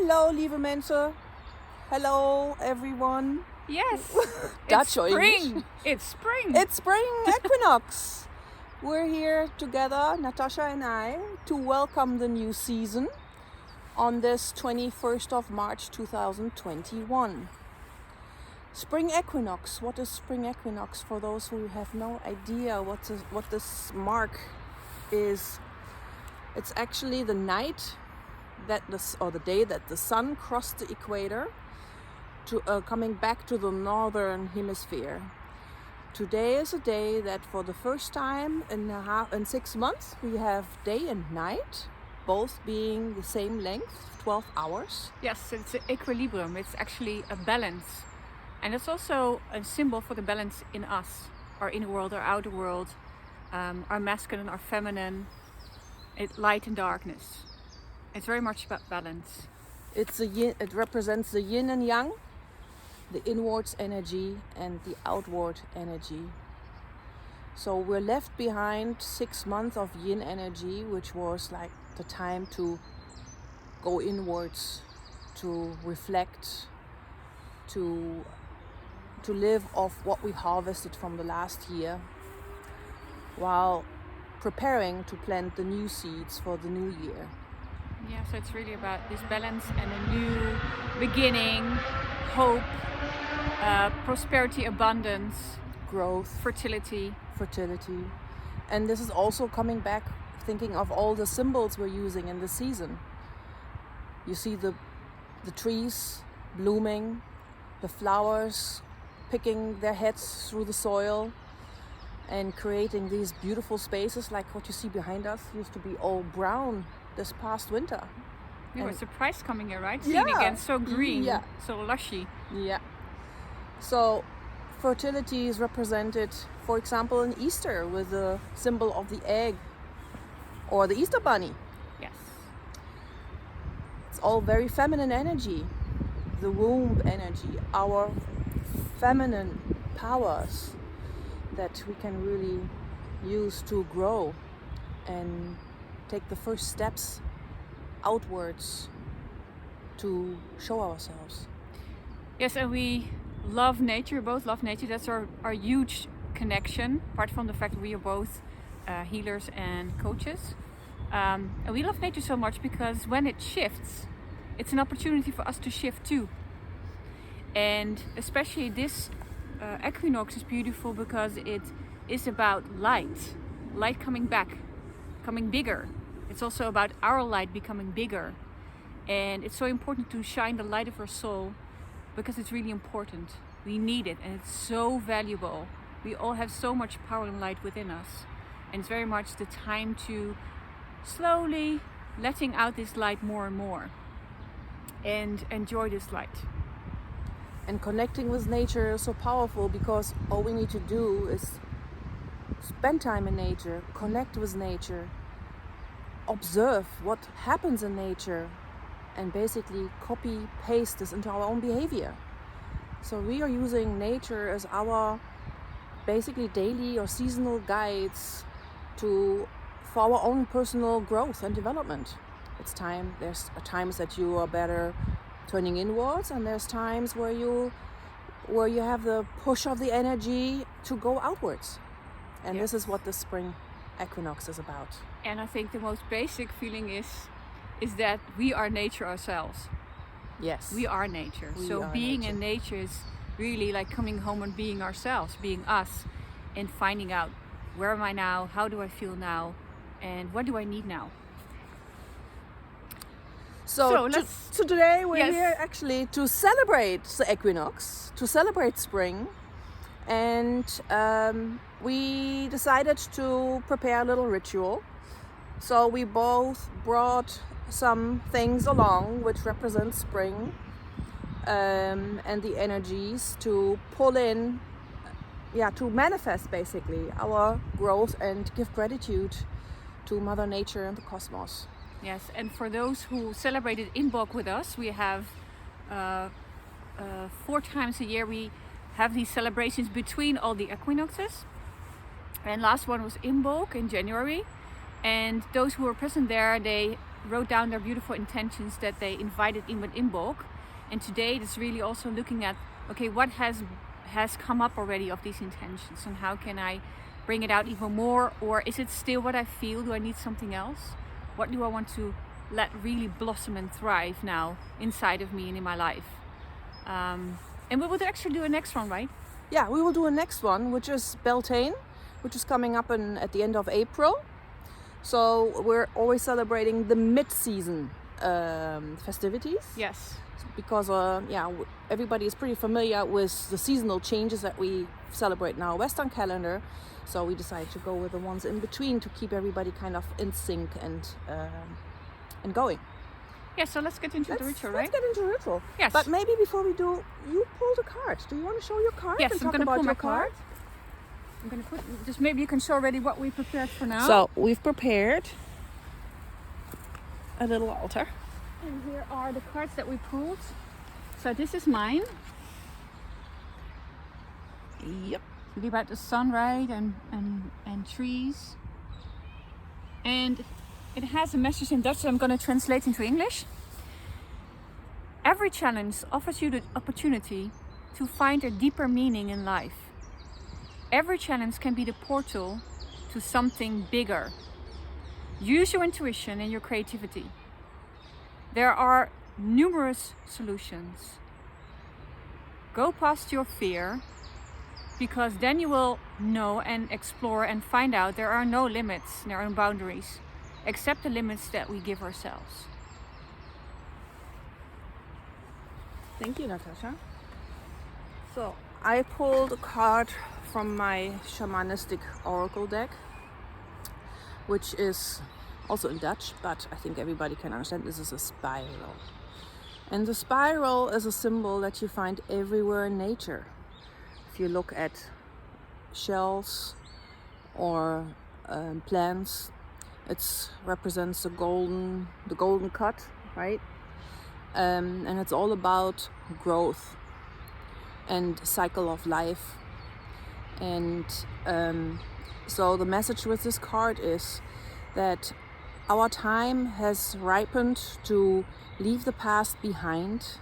Hallo lieve mensen. Hello everyone. Yes, Dutch it's or spring. English? It's spring. It's spring equinox. We're here together, Nathasja and I, to welcome the new season on this 21st of March 2021. Spring equinox. What is spring equinox? For those who have no idea what this mark is, it's actually the night the day that the sun crossed the equator to coming back to the northern hemisphere. Today is a day that for the first time in 6 months we have day and night, both being the same length, 12 hours. Yes, it's an equilibrium. It's actually a balance. And it's also a symbol for the balance in us, our inner world, our outer world, our masculine, our feminine, light and darkness. It's very much about balance. It represents the yin and yang, the inwards energy and the outward energy. So we're left behind 6 months of yin energy, which was like the time to go inwards, to reflect, to live off what we harvested from the last year, while preparing to plant the new seeds for the new year. Yeah, so it's really about this balance and a new beginning, hope, prosperity, abundance, Growth, fertility. and this is also coming back, thinking of all the symbols we're using in the season. You see the trees blooming, the flowers picking their heads through the soil and creating these beautiful spaces like what you see behind us. Used to be all brown this past winter. There was a price coming here, right? Yeah. Seeing again, so green, Yeah. so lushy. Yeah. So fertility is represented, for example, in Easter with the symbol of the egg or the Easter bunny. Yes. It's all very feminine energy, the womb energy, our feminine powers that we can really use to grow and take the first steps outwards to show ourselves. Yes, and we love nature, both love nature. That's our huge connection, apart from the fact that we are both healers and coaches. And we love nature so much because when it shifts, it's an opportunity for us to shift too. And especially this equinox is beautiful because it is about light coming back, coming bigger. It's also about our light becoming bigger. And it's so important to shine the light of our soul because it's really important. We need it and it's so valuable. We all have so much power and light within us. And it's very much the time to slowly letting out this light more and more and enjoy this light. And connecting with nature is so powerful because all we need to do is spend time in nature, connect with nature, observe what happens in nature, and basically copy paste this into our own behavior. So we are using nature as our basically daily or seasonal guides for our own personal growth and development. There's times that you are better turning inwards, and there's times where you have the push of the energy to go outwards. And Yes. This is what the spring equinox is about. And I think the most basic feeling is that we are nature ourselves. Yes. We are nature. We So are being nature. in nature is really like coming home and being ourselves, being us, and finding out where am I now, how do I feel now, and what do I need now. So today we're Yes. here actually to celebrate the equinox, to celebrate spring, and we decided to prepare a little ritual. So we both brought some things along which represent spring and the energies to pull in, to manifest basically our growth and give gratitude to Mother Nature and the cosmos. Yes, and for those who celebrated in bulk with us, we have 4 times a year we have these celebrations between all the equinoxes. And last one was in bulk in January. And those who were present there, they wrote down their beautiful intentions that they invited in bulk. And today it's really also looking at, okay, what has come up already of these intentions, and how can I bring it out even more? Or is it still what I feel? Do I need something else? What do I want to let really blossom and thrive now inside of me and in my life? And we will actually do a next one, right? Yeah, we will do a next one, which is Beltane, which is coming up at the end of April. So we're always celebrating the mid-season festivities. Yes. Because everybody is pretty familiar with the seasonal changes that we celebrate in our Western calendar. So we decided to go with the ones in between to keep everybody kind of in sync and going. Yeah, so let's get into the ritual, right? Let's get into the ritual. Yes. But maybe before we do, you pulled a card. Do you want to show your card? Yes, and I'm talk going to about pull my your card. I'm going to put, just maybe you can show already what we prepared for now. So we've prepared a little altar. And here are the cards that we pulled. So this is mine. Yep. It's really about the sun, right? And trees. And it has a message in Dutch that I'm going to translate into English. Every challenge offers you the opportunity to find a deeper meaning in life. Every challenge can be the portal to something bigger. Use your intuition and your creativity. There are numerous solutions. Go past your fear, because then you will know and explore and find out there are no limits, there are no boundaries, except the limits that we give ourselves. Thank you, Nathasja. So I pulled a card from my shamanistic oracle deck, which is also in Dutch, but I think everybody can understand. This is a spiral. And the spiral is a symbol that you find everywhere in nature. If you look at shells or plants, it represents the golden cut, right? And it's all about growth and cycle of life. And so the message with this card is that our time has ripened to leave the past behind.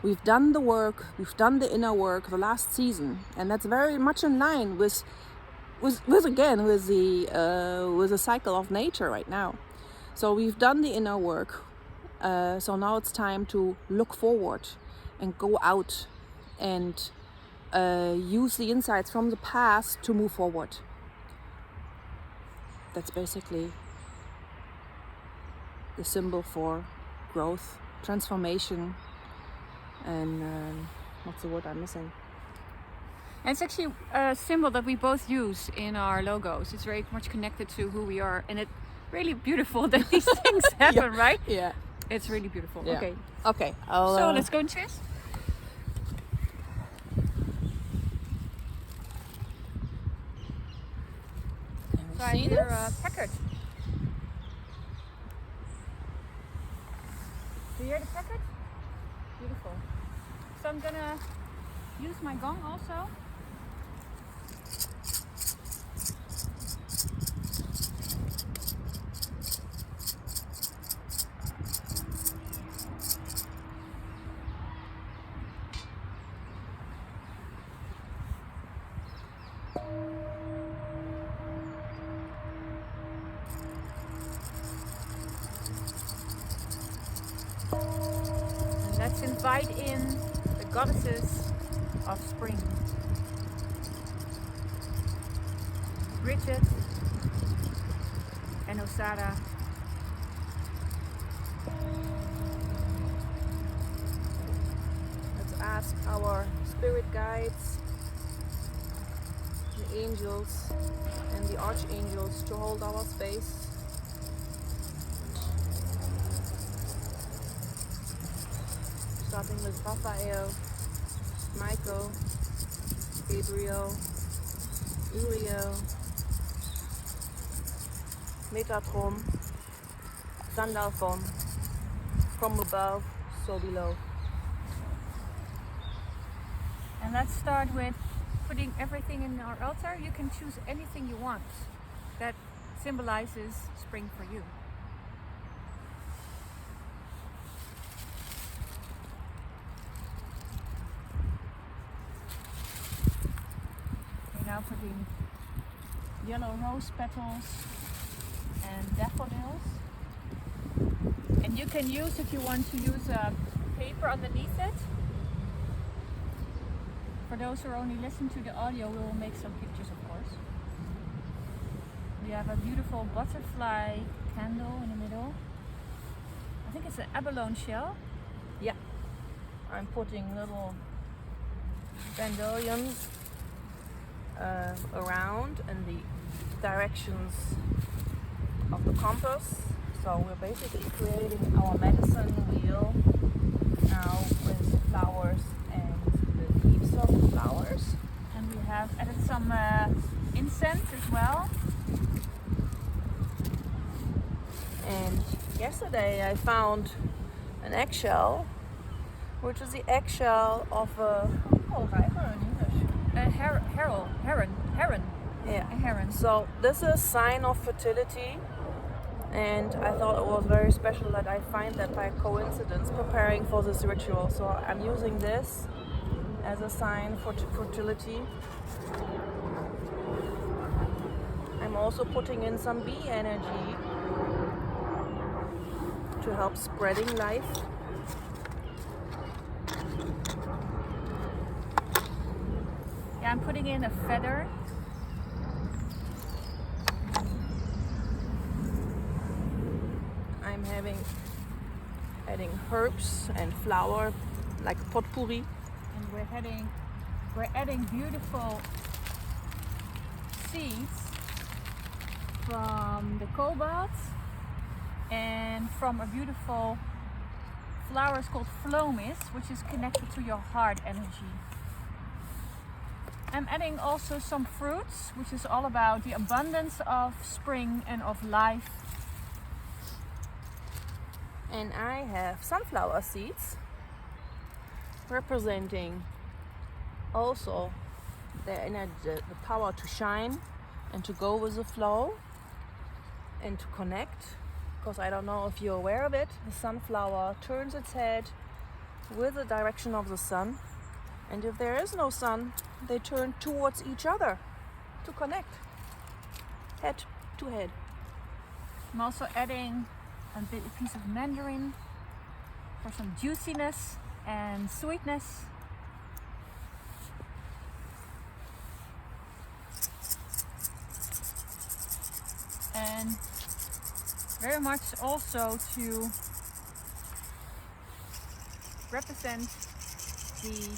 We've done the work, we've done the inner work the last season, and that's very much in line with the cycle of nature right now. So we've done the inner work. So now it's time to look forward and go out and use the insights from the past to move forward. That's basically the symbol for growth, transformation, and what's the word I'm missing? And it's actually a symbol that we both use in our logos. It's very much connected to who we are, and it's really beautiful that these things happen, right? Yeah. It's really beautiful. Yeah. Okay. Okay. So let's go into this. So I hear a packet. Do you hear the packet? Beautiful. So I'm gonna use my gong also. And let's invite in the goddesses of spring. Britta and Nathasja. Let's ask our spirit guides, the angels and the archangels to hold our space. Starting with Raphael, Michael, Gabriel, Uriel, Metatron, Sandalphon, from above, so below. And let's start with putting everything in our altar. You can choose anything you want that symbolizes spring for you. putting yellow rose petals and daffodils. And you can use, if you want to use a paper underneath it. For those who only listen to the audio, we will make some pictures, of course. We have a beautiful butterfly candle in the middle. I think it's an abalone shell. Yeah. I'm putting little dandelions around in the directions of the compass. So we're basically creating our medicine wheel now with flowers and the leaves of the flowers. And we have added some incense as well. And yesterday I found an eggshell, which is the eggshell of a Heron. Yeah. A heron. So this is a sign of fertility, and I thought it was very special that I find that by coincidence preparing for this ritual. So I'm using this as a sign for fertility. I'm also putting in some bee energy to help spreading life. Yeah, I'm putting in a feather. I'm adding herbs and flour, like potpourri. And we're adding beautiful seeds from the cobalt and from a beautiful flower called phlomis, which is connected to your heart energy. I'm adding also some fruits, which is all about the abundance of spring and of life. And I have sunflower seeds representing also the energy, the power to shine and to go with the flow and to connect. Because I don't know if you're aware of it, the sunflower turns its head with the direction of the sun. And if there is no sun, they turn towards each other to connect, head to head. I'm also adding a piece of mandarin for some juiciness and sweetness. And very much also to represent the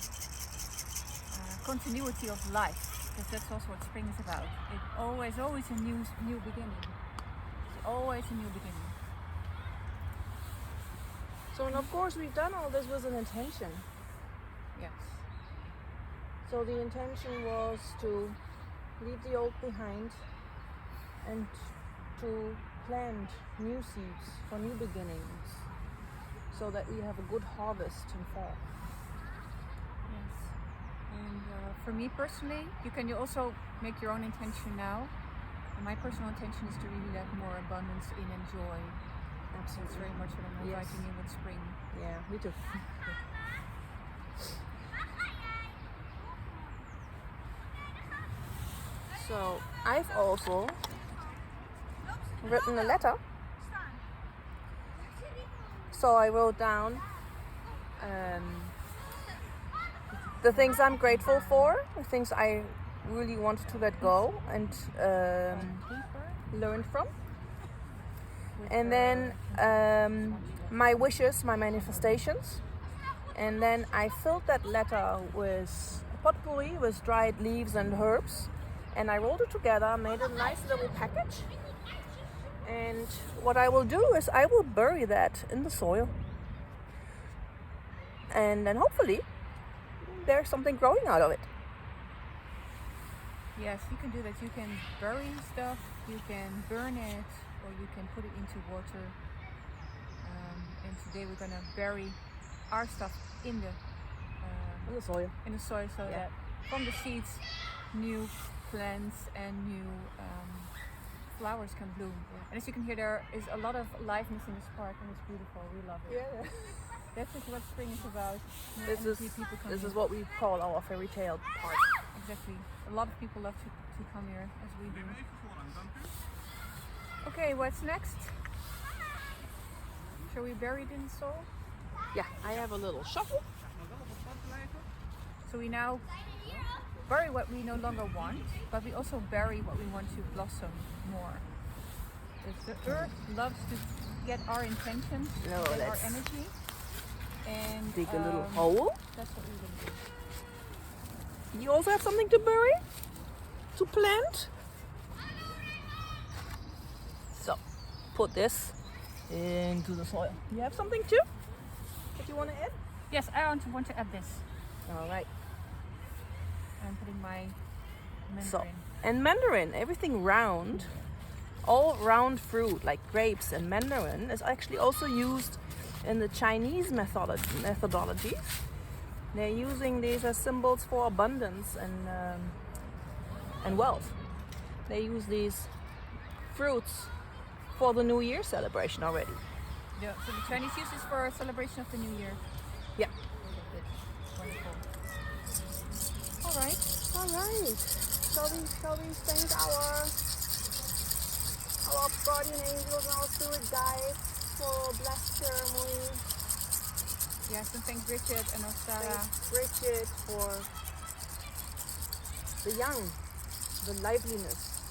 continuity of life, because that's also what spring is about. It's always a new beginning. It's always a new beginning. So, and of course we've done all this with an intention. Yes. So the intention was to leave the old behind and to plant new seeds for new beginnings, so that we have a good harvest in fall. Yes. And for me personally, you can also make your own intention now. And my personal intention is to really let more abundance in and joy. So it's very much what I'm inviting in with spring. Yeah, me too. So I've also written a letter. So I wrote down the things I'm grateful for, the things I really want to let go and learn from. And then my wishes, my manifestations. And then I filled that letter with potpourri, with dried leaves and herbs. And I rolled it together, made a nice little package. And what I will do is I will bury that in the soil. And then hopefully there's something growing out of it. Yes, you can do that. You can bury stuff, you can burn it, or you can put it into water. And today we're gonna bury our stuff in the soil. So that from the seeds new plants and new flowers can bloom. Yeah. And as you can hear, there is a lot of aliveness in this park, and it's beautiful. We love it. Yeah. This is what spring is about. This is what we call our fairy tale park. exactly. A lot of people love to come here as we do. Okay, what's next? Shall we bury it in the soil? Yeah, I have a little shovel. So we now bury what we no longer want, but we also bury what we want to blossom more. The earth loves to get our intentions, get our energy, and dig a little hole. That's what we're going to do. You also have something to bury? To plant? So, put this into the soil. You have something too that you want to add? Yes, I want to add this. All right. I'm putting my mandarin. So, and mandarin, everything round, all round fruit like grapes and mandarin is actually also used in the Chinese methodologies. They're using these as symbols for abundance and wealth. They use these fruits for the New Year celebration already. Yeah, so the Chinese use this for a celebration of the New Year. Yeah. Wonderful. All right. Shall we thank our guardian angels and our spirit guides for a blessed ceremony? Yes, and thank Britta and Nathasja. Thank Bridget for the young, the liveliness,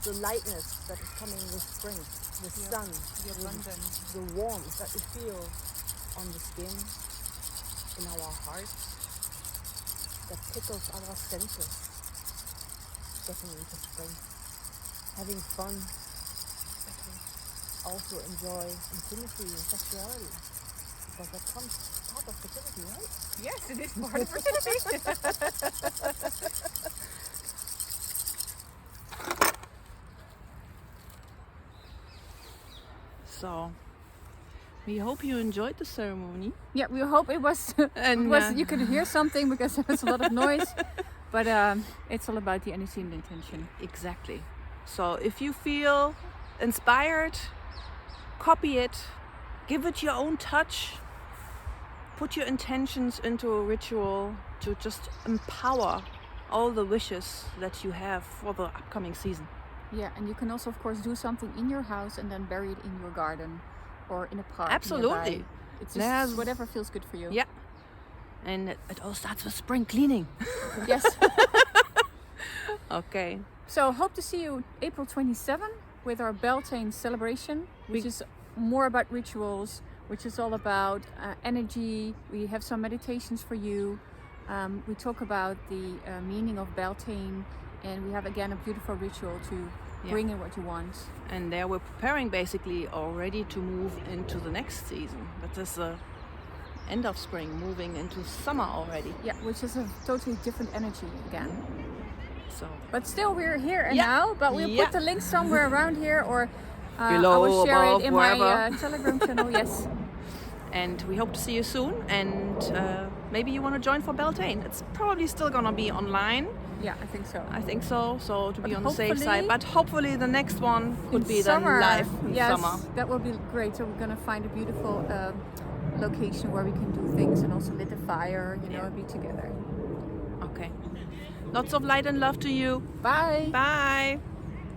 the lightness that is coming with spring, the sun, the abundance, the warmth that we feel on the skin, in our hearts, that tickles our senses, getting into spring, having fun, also enjoy intimacy and sexuality, because that comes part of fertility, right? Yes, it is part of fertility. So, we hope you enjoyed the ceremony. Yeah, we hope it was. You could hear something because there was a lot of noise, but it's all about the energy and the intention. Exactly. So, if you feel inspired, copy it, give it your own touch, put your intentions into a ritual to just empower all the wishes that you have for the upcoming season. Yeah, and you can also, of course, do something in your house and then bury it in your garden or in a park. Absolutely. Nearby. It's just whatever feels good for you. Yeah. And it all starts with spring cleaning. Yes. Okay. So hope to see you April 27 with our Beltane celebration, which is more about rituals, which is all about energy. We have some meditations for you. We talk about the meaning of Beltane, and we have again a beautiful ritual to bring in what you want. And there we're preparing basically already to move into the next season. That is the end of spring, moving into summer already. Yeah, which is a totally different energy again. So, but still we're here and now, but we'll put the link somewhere around here, or below, I will share above, it in wherever. my Telegram channel. Yes. And we hope to see you soon, and maybe you want to join for Beltane. It's probably still gonna be online. Yeah, I think so. So to be on the safe side, but hopefully the next one could be then live in summer. That will be great. So we're gonna find a beautiful location where we can do things and also lit a fire, and be together. Okay. Lots of light and love to you. Bye. Bye.